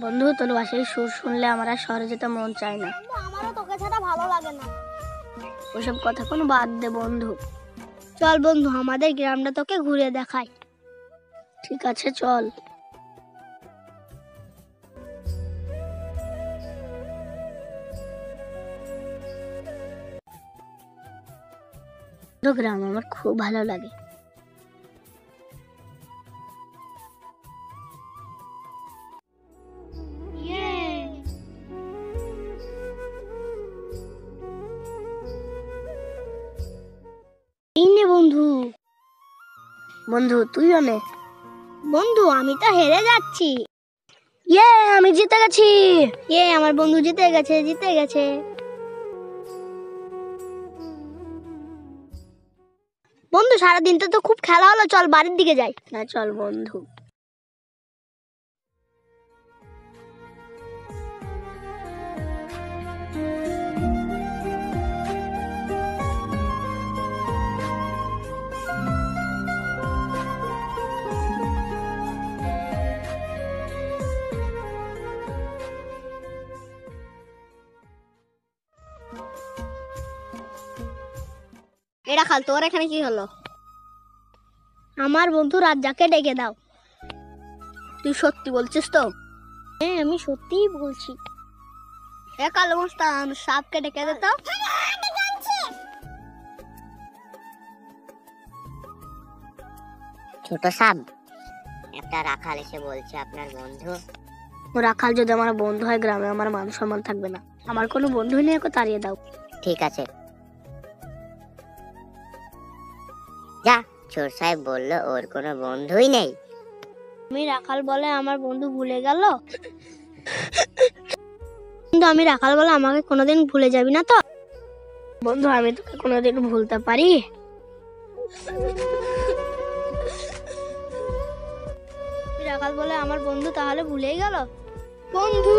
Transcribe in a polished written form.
বন্ধু, তোর বাসায় সুর শুনলে আমার আর শহরে যেতে মন চায় না। আমারও তোকে ছাড়া ভালো লাগে না। ওসব কথা কোনো বাদ দে বন্ধু। চল বন্ধু, আমাদের গ্রামটা তোকে ঘুরে দেখাই। ঠিক আছে, চল। গ্রাম আমার খুব ভালো লাগে। এই নে বন্ধু। বন্ধু, তুইও নে। বন্ধু, আমি তো হেরে যাচ্ছি। ইয়ে, আমি জিতে গেছি। আমার বন্ধু জিতে গেছে। বন্ধু, সারাদিন তো খুব খেলা হলো, চল বাড়ির দিকে যাই। হ্যাঁ, চল বন্ধু। এটা খাল, তোর এখানে কি হলো? আমার বন্ধু রাজ্জাককে ডেকে দাও। তুই সত্যি বলছিস তো? হ্যাঁ, আমি সত্যিই বলছি। কালো মস্তান, সাপকে ডেকে দে তো। ছোট সাপ, একটা রাখাল এসে বলছে আপনার বন্ধু। ও রাখাল যদি আমার বন্ধু হয়, গ্রামে আমার মান সম্মান থাকবে না। আমার কোনো বন্ধুই নেই, ওকে তাড়িয়ে দাও। ঠিক আছে, যা। চোর সাহেব বলল ওর কোনো বন্ধুই নেই। আমি রাখাল বলে আমার বন্ধু ভুলে গেল। কিন্তু আমি রাখাল বলে আমাকে কোনোদিন ভুলে যাবি না তো? বন্ধু, আমি তোকে কোনোদিন ভুলতে পারি? রাখাল বলে আমার বন্ধু তাহলে ভুলেই গেল। বন্ধু।